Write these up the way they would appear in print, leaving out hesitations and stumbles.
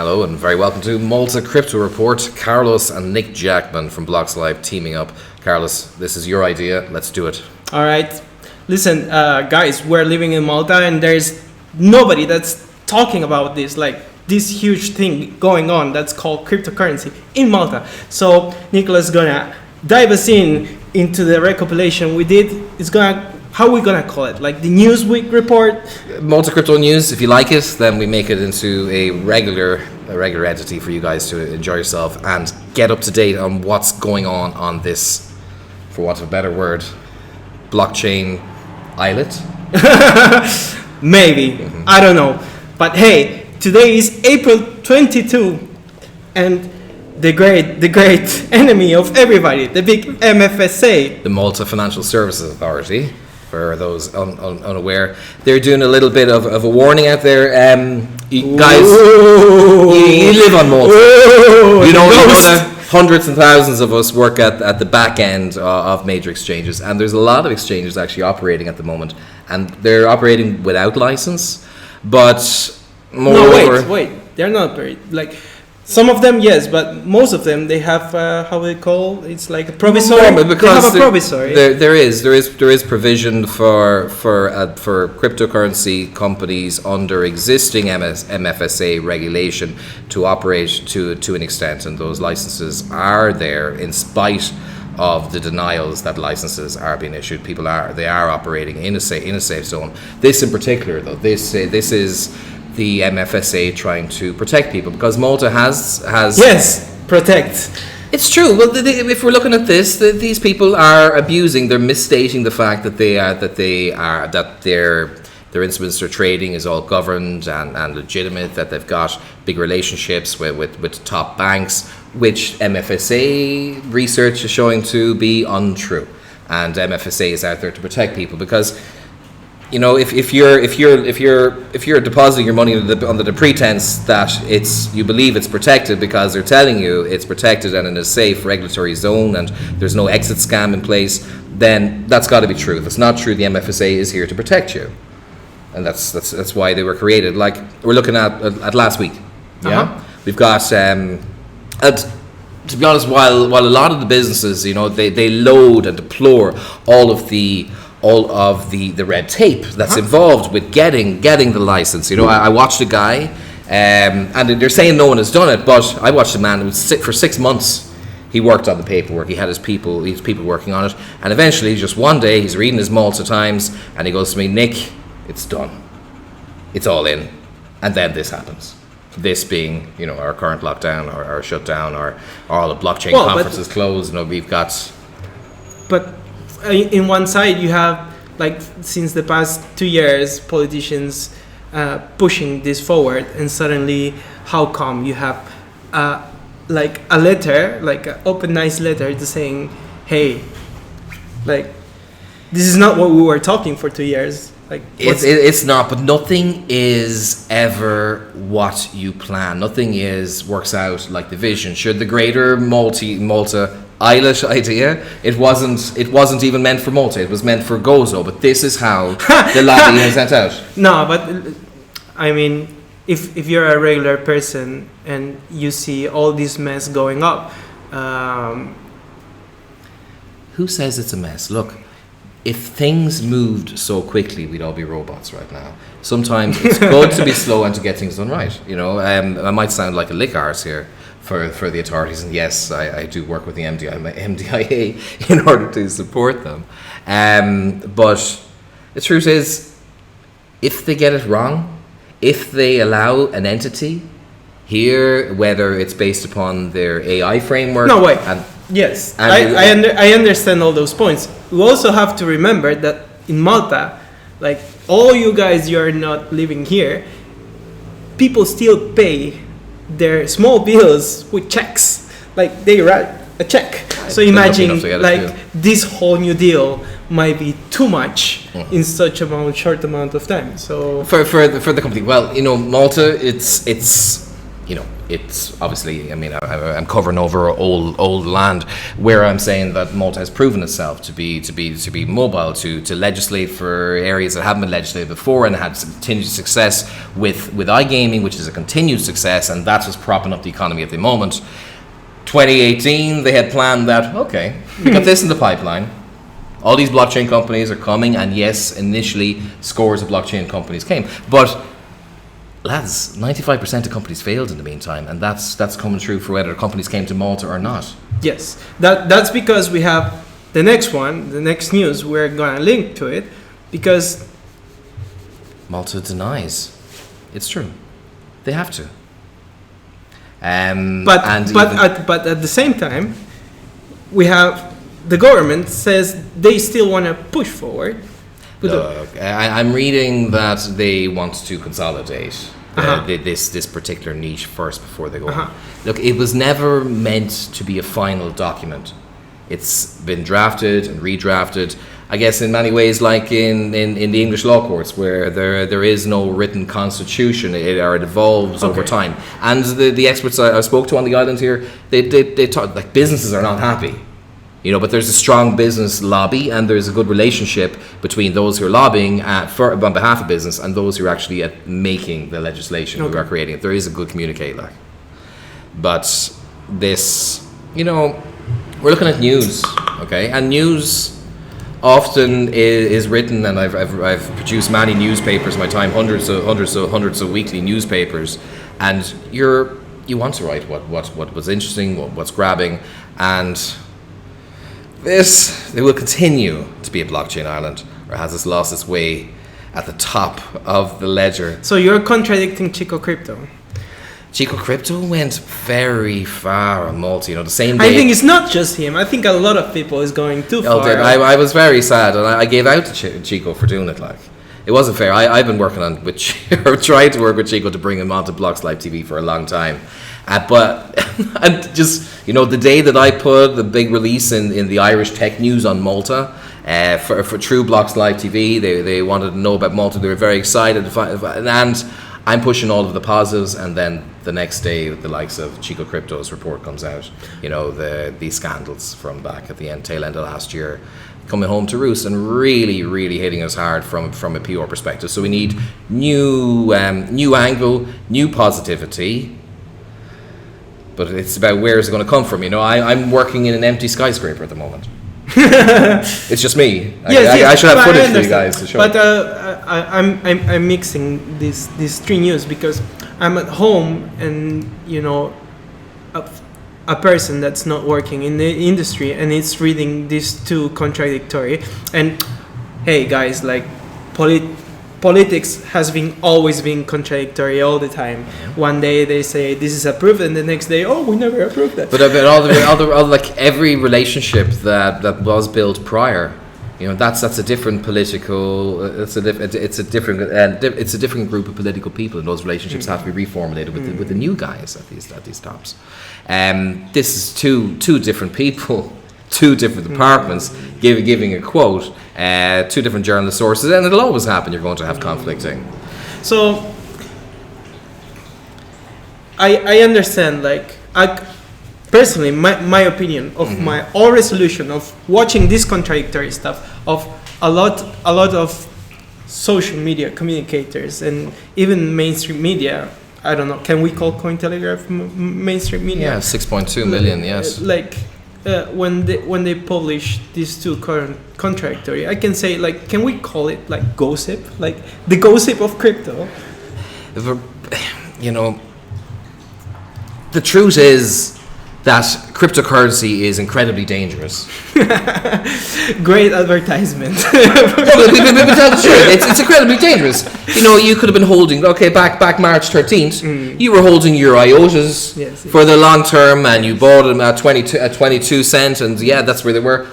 Hello and very welcome to Malta Crypto Report. Carlos and Nick Jackman from Blocks Live teaming up. Carlos, this is your idea. Let's do it. All right. Listen, guys, we're living in Malta and there's nobody that's talking about this, like this huge thing going on that's called cryptocurrency in Malta. So Nicholas is gonna dive us into the recopilation we did. It's gonna, how are we gonna call it? Like the Newsweek report? Malta Crypto News. If you like it, then we make it into a regular entity for you guys to enjoy yourself and get up to date on what's going on this, for want of a better word, blockchain islet. Maybe. I don't know. But hey, today is April 22 and the great enemy of everybody, the big MFSA. The Malta Financial Services Authority, for those unaware. They're doing a little bit of a warning out there. You guys, you live on Malta. You know that hundreds and thousands of us work at the back end of major exchanges, and there's a lot of exchanges actually operating at the moment, and they're operating without license. But moreover, no, wait, they're not very, like, some of them yes, but most of them they have how we call it's like a provisory. No, because they have a provisory. There is provision for cryptocurrency companies under existing MFSA regulation to operate to an extent, and those licenses are there in spite of the denials that licenses are being issued. They are operating in a safe zone. This in particular, though, this is the MFSA trying to protect people, because Malta has yes, protect. It's true. Well, if we're looking at this, these people are abusing. They're misstating the fact that their instruments, their trading is all governed and legitimate. That they've got big relationships with top banks, which MFSA research is showing to be untrue. And MFSA is out there to protect people, because, you know, if you're depositing your money under the pretense that you believe it's protected because they're telling you it's protected and in a safe regulatory zone and there's no exit scam in place, then that's got to be true. If it's not true, the MFSA is here to protect you, and that's why they were created. Like we're looking at last week. Yeah, we've got to be honest, while a lot of the businesses, you know, they load and deplore all of the red tape that's involved with getting the license. You know, I watched a guy, and they're saying no one has done it, but I watched a man who was sick for 6 months. He worked on the paperwork. He had his people working on it, and eventually, just one day, he's reading his Malta Times, and he goes to me, "Nick, it's done. It's all in." And then this happens. This being, you know, our current lockdown, or our shutdown, or all the blockchain conferences closed. You know, we've got. But in one side, you have, like, since the past 2 years, politicians pushing this forward, and suddenly, how come you have like a letter, like an open, nice letter, to saying, "Hey, like, this is not what we were talking for 2 years." Like, it's not, but nothing is ever what you plan. Nothing works out like the vision. Should the greater Malta islet idea, it wasn't even meant for Malta. It was meant for Gozo. But this is how the lobby is sent out. No, but I mean, if you're a regular person and you see all this mess going up, who says it's a mess? Look, if things moved so quickly, we'd all be robots right now. Sometimes it's good to be slow and to get things done right. You know, I might sound like a lick arse here for the authorities, and yes, I do work with the MDIA in order to support them. But the truth is, if they get it wrong, if they allow an entity here, whether it's based upon their AI framework, yes, I understand all those points. We also have to remember that in Malta, like, all you guys, you're not living here, people still pay their small bills with checks. Like, they write a check. So imagine, like, this whole new deal might be too much in such short amount of time. So for the company, well, you know, Malta, it's it's obviously, I'm covering over old land, where I'm saying that Malta has proven itself to be mobile, to legislate for areas that haven't been legislated before, and had continued success with iGaming, which is a continued success, and that's what's propping up the economy at the moment. 2018, they had planned that, okay, we got this in the pipeline. All these blockchain companies are coming, and yes, initially scores of blockchain companies came, but lads, 95% of companies failed in the meantime, and that's coming true for whether companies came to Malta or not. Yes, that's because we have the next one, the next news. We're gonna link to it because Malta denies. It's true. They have to. But at the same time, we have the government says they still want to push forward. Look, I'm reading that they want to consolidate this particular niche first before they go on. Look, it was never meant to be a final document. It's been drafted and redrafted, I guess, in many ways, like in the English law courts, where there is no written constitution. It evolves over time. And the experts I spoke to on the island here, they talk like businesses are not happy. But there's a strong business lobby, and there's a good relationship between those who are lobbying on behalf of business and those who are actually at making the legislation, who are creating it. There is a good communicate, but this, we're looking at news, okay, and news often is written, and I've produced many newspapers in my time, hundreds of weekly newspapers, and you want to write what was interesting, what's grabbing, and it will continue to be a blockchain island, or has this lost its way at the top of the ledger. So you're contradicting Chico Crypto. Chico Crypto went very far on Malta. The same day. I think it's not just him. I think a lot of people is going too far. I was very sad, and I gave out to Chico for doing it. It wasn't fair. I've been working on or tried to work with Chico to bring him onto Blocks Live TV for a long time. But and just the day that I put the big release in the Irish tech news on Malta for True Blocks Live TV, they wanted to know about Malta. They were very excited and I'm pushing all of the positives, and then the next day the likes of Chico Crypto's report comes out. These scandals from back at the tail end of last year coming home to roost and really, really hitting us hard from a PR perspective. So we need new angle, new positivity. But it's about where is it going to come from. I'm working in an empty skyscraper at the moment. It's just me. I should have footage for you guys to show. But I'm mixing these three news because I'm at home, and a person that's not working in the industry, and it's reading these two contradictory. And hey guys, politics has always been contradictory all the time. One day they say this is approved, and the next day, we never approved that. But every relationship that was built prior, that's a different political. It's a different group of political people, and those relationships have to be reformulated with the new guys at these tops. This is two different people. Two different departments giving a quote, two different journalist sources, and it'll always happen. You're going to have conflicting. So I understand. Personally, my opinion of my all resolution of watching this contradictory stuff of a lot of social media communicators and even mainstream media. I don't know. Can we call Cointelegraph mainstream media? Yeah, 6.2 million. Yes. When they publish these two current contradictory, I can say can we call it gossip, the gossip of crypto? The truth is that cryptocurrency is incredibly dangerous. Great advertisement. It's incredibly dangerous. You could have been holding back March 13th. You were holding your IOTAs for the long term, and you bought them at 22 cents, and that's where they were.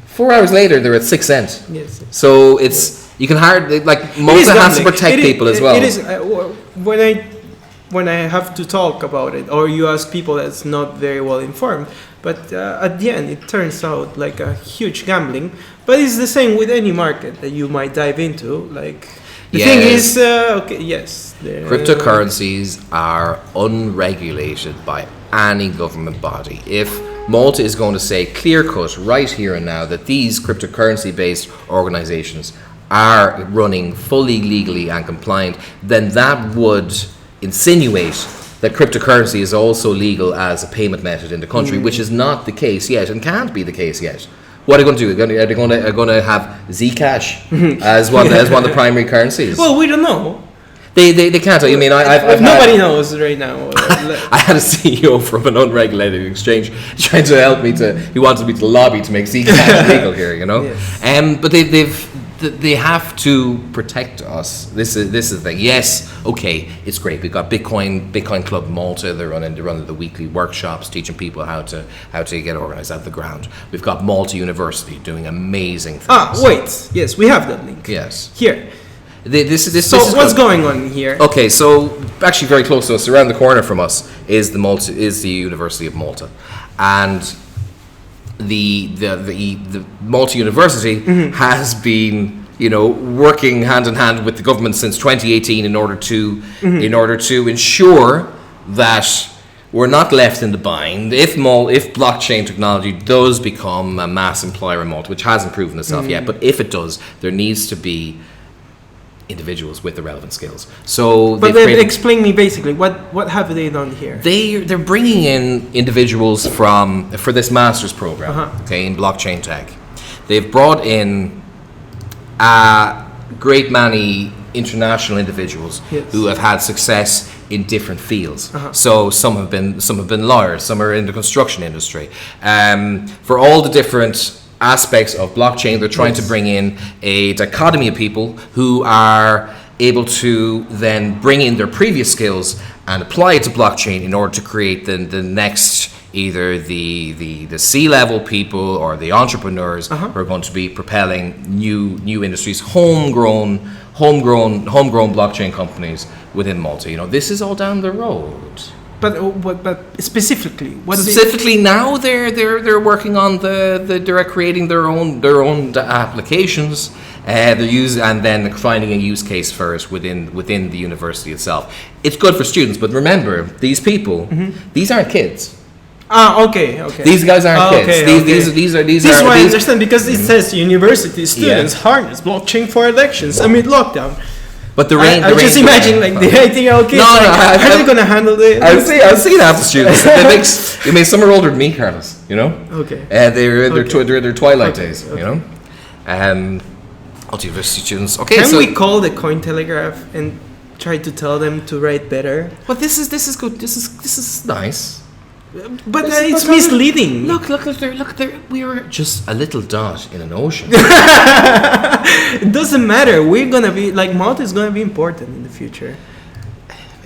4 hours later, they're at 6 cents. Yes. So you can hardly Malta has to protect people as well. It is when I have to talk about it, or you ask people that's not very well informed. But at the end, it turns out like a huge gambling. But it's the same with any market that you might dive into. The thing is, okay, yes. Cryptocurrencies are unregulated by any government body. If Malta is going to say clear-cut right here and now that these cryptocurrency-based organizations are running fully legally and compliant, then that would insinuate that cryptocurrency is also legal as a payment method in the country, which is not the case yet and can't be the case yet. What are they going to do? Are they going to have Zcash as one of the primary currencies? Well, we don't know. They can't. I mean, nobody knows right now. I had a CEO from an unregulated exchange trying to help me he wanted me to lobby to make Zcash legal here, you know. Yes. But they have to protect us. This is the thing. Yes, okay, it's great. We've got Bitcoin Club Malta. They're running the weekly workshops, teaching people how to get organized at the ground. We've got Malta University doing amazing things. Wait, yes, we have that link. Yes, here. This so what's going on here? Okay, so actually very close to us, around the corner from us, is the University of Malta, and the Malta University has been, you know, working hand in hand with the government since 2018 in order to ensure that we're not left in the bind if blockchain technology does become a mass employer in Malta, which hasn't proven itself yet, but if it does, there needs to be individuals with the relevant skills. So, but then explain me basically what have they done here? They're bringing in individuals for this master's program, okay, in blockchain tech. They've brought in a great many international individuals who have had success in different fields. So some have been lawyers, some are in the construction industry. For all the different aspects of blockchain, they're trying to bring in a dichotomy of people who are able to then bring in their previous skills and apply it to blockchain in order to create the next, either the C-level people or the entrepreneurs who are going to be propelling new industries, homegrown blockchain companies within Malta. You know, this is all down the road. But specifically, now they're working on they're creating their own applications. They're and then finding a use case for it within the university itself. It's good for students, but remember, these people, these aren't kids. Okay. These guys aren't kids. These are. This is why I understand, because it says university students harness blockchain for elections amid lockdown. But I just imagine like the ideal kids. How are they going to handle it? I've seen half the students. I mean, some are older than me, Carlos. You know. Okay. They're their twilight days. Okay. You know. University students. Okay. Can we call the Cointelegraph and try to tell them to write better? Well, this is good. This is nice. But it's misleading. Look! We were just a little dot in an ocean. It doesn't matter. We're gonna be Malta is gonna be important in the future.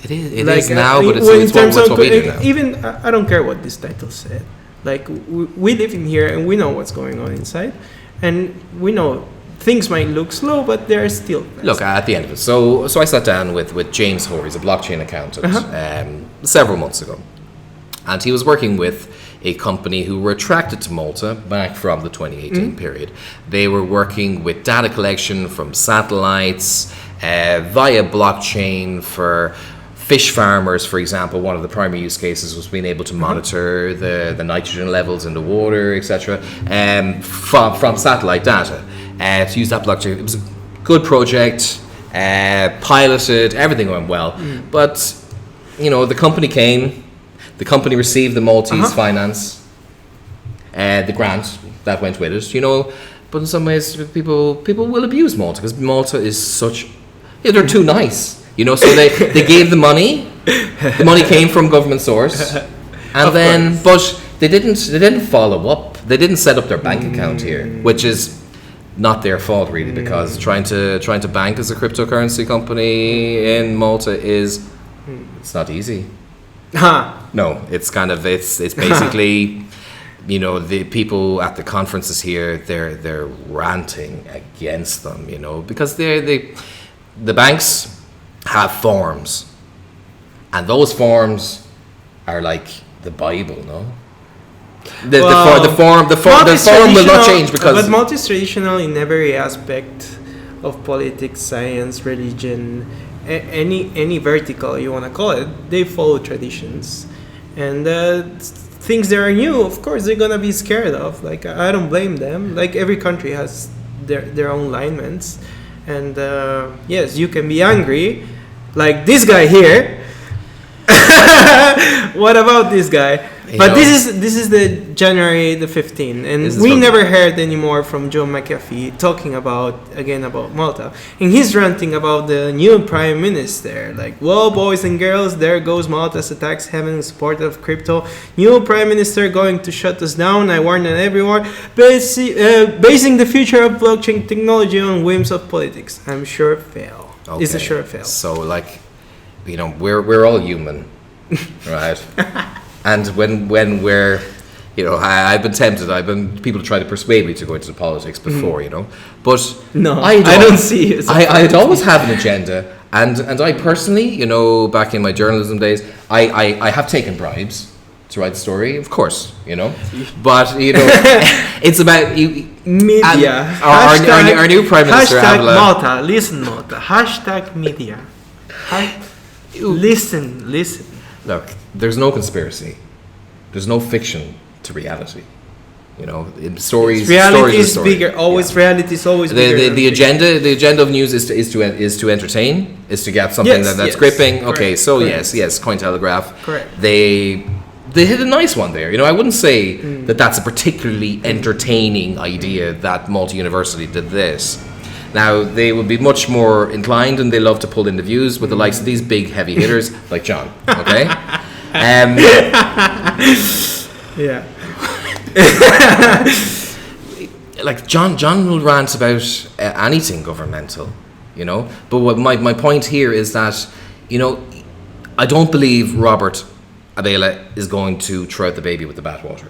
It is. It is now, but it's what we do now. Even I don't care what this title said. Like we live in here and we know what's going on inside, and we know things might look slow, but they're still fast. Look, at the end of it. So I sat down with James Hoare. He's a blockchain accountant several months ago. And he was working with a company who were attracted to Malta back from the 2018 period. They were working with data collection from satellites via blockchain for fish farmers, for example. One of the primary use cases was being able to monitor the nitrogen levels in the water, etc., from satellite data. To use that blockchain, it was a good project, piloted, everything went well. But, you know, the company came. The company received the Maltese finance, the grant that went with it, you know. But in some ways, people will abuse Malta because Malta is they're too nice, you know. So they gave the money. The money came from government source, and then but they didn't follow up. They didn't set up their bank account here, which is not their fault really, because trying to bank as a cryptocurrency company in Malta it's not easy. No, it's basically, you know, the people at the conferences here, they're ranting against them, you know, because the banks have forms, and those forms are like the Bible, no? The form will not change because. But Malta is traditional in every aspect of politics, science, religion, any vertical you want to call it, they follow traditions. And things that are new, of course, they're going to be scared of. Like, I don't blame them. Like, every country has their own alignments. And yes, you can be angry. Like this guy here. What about this guy? But this is the January the 15th, and we never heard anymore from John McAfee talking about Malta, and he's ranting about the new prime minister. Like, well, boys and girls, there goes Malta's attacks having support of crypto. New prime minister going to shut us down. I warn everyone, basing the future of blockchain technology on whims of politics. I'm sure fail. Okay. It's a sure fail. So, like, we're all human, right? And when we're, I've been tempted. People try to persuade me to go into politics before, but no, I don't see it. I'd always have an agenda, and I personally, back in my journalism days, I have taken bribes to write the story, of course, but it's about media. Our new prime minister. Malta, listen, Malta. Hashtag media. Listen. Look, there's no conspiracy. There's no fiction to reality. In stories. Reality is bigger. Always, reality is always bigger. The agenda of news is to entertain. Is to get something that's gripping. Correct, okay, so correct. yes, Cointelegraph. Correct. They hit a nice one there. I wouldn't say that's a particularly entertaining idea that Malta University did this. Now, they would be much more inclined, and they love to pull in the views with the likes of these big heavy hitters like John. Okay? Yeah. Like John will rant about anything governmental, But what my point here is that, I don't believe Robert Abela is going to throw out the baby with the bathwater.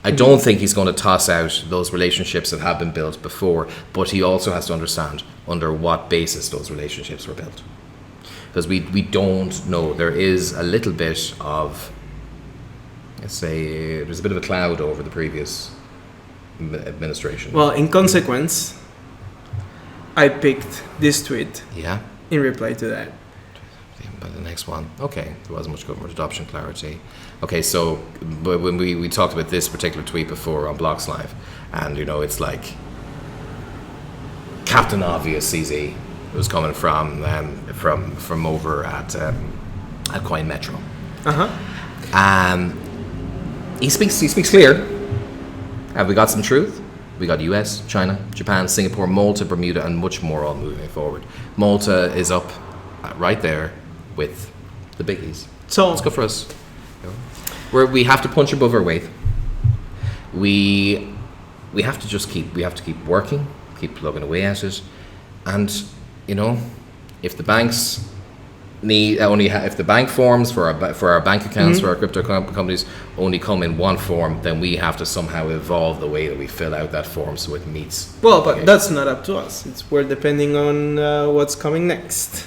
I don't think he's going to toss out those relationships that have been built before, but he also has to understand under what basis those relationships were built. Because we don't know. There is a little bit of, let's say, there's a bit of a cloud over the previous administration. Well, in consequence, I picked this tweet in reply to that. But the next one, okay, there wasn't much government adoption clarity. Okay, so but when we talked about this particular tweet before on Blocks Live, and it's like Captain Obvious CZ. It was coming from over at Coin Metro. He speaks clear. Have we got some truth? We got US, China, Japan, Singapore, Malta, Bermuda, and much more all moving forward. Malta is up right there with the biggies. So it's good for us. We have to punch above our weight. We have to just keep working, keep plugging away at it, and if the banks if the bank forms for our bank accounts for our crypto companies only come in one form, then we have to somehow evolve the way that we fill out that form so it meets. Well, but that's not up to us. We're depending on what's coming next.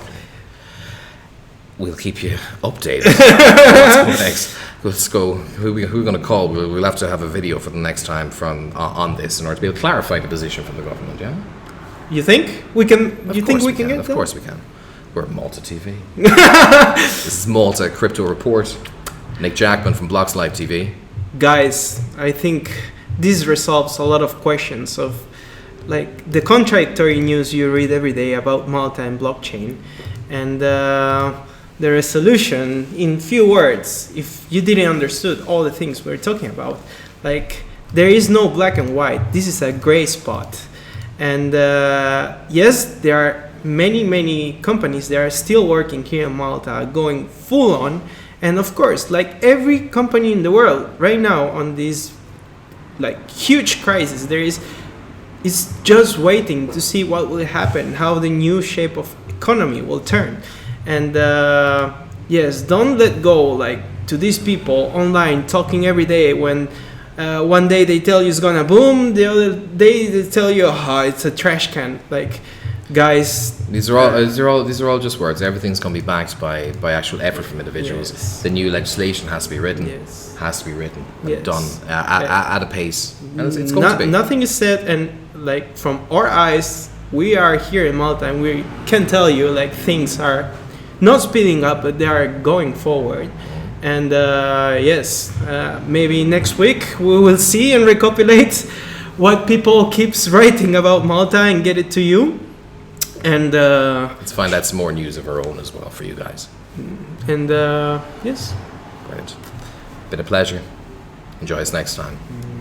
We'll keep you updated. What's coming next? Let's go. Who are we going to call? We'll have to have a video for the next time on this in order to be able to clarify the position from the government. Yeah. You think we can? You think we can get that? Of course we can. We're Malta TV. This is Malta Crypto Report. Nick Jackman from Blocks Live TV. Guys, I think this resolves a lot of questions of like the contradictory news you read every day about Malta and blockchain, and the resolution in few words. If you didn't understood all the things we're talking about, like there is no black and white. This is a gray spot, and yes, there are many companies that are still working here in Malta, going full on, and of course, like every company in the world right now on this like huge crisis, it's just waiting to see what will happen, how the new shape of economy will turn. And yes, don't let go like to these people online talking every day when one day they tell you it's gonna boom, the other day they tell you it's a trash can. Like, guys, these are all just words. Everything's gonna be backed by actual effort from individuals. Yes. The new legislation has to be written. Yes. Has to be written and Yes. done at a pace. And it's going to be. Nothing is said, and like from our eyes we are here in Malta, and we can tell you like things are not speeding up, but they are going forward. And yes, maybe next week we will see and recopilate what people keeps writing about Malta and get it to you. And let's find out some more news of our own as well for you guys. And yes, Great. Been a pleasure. Enjoy us next time.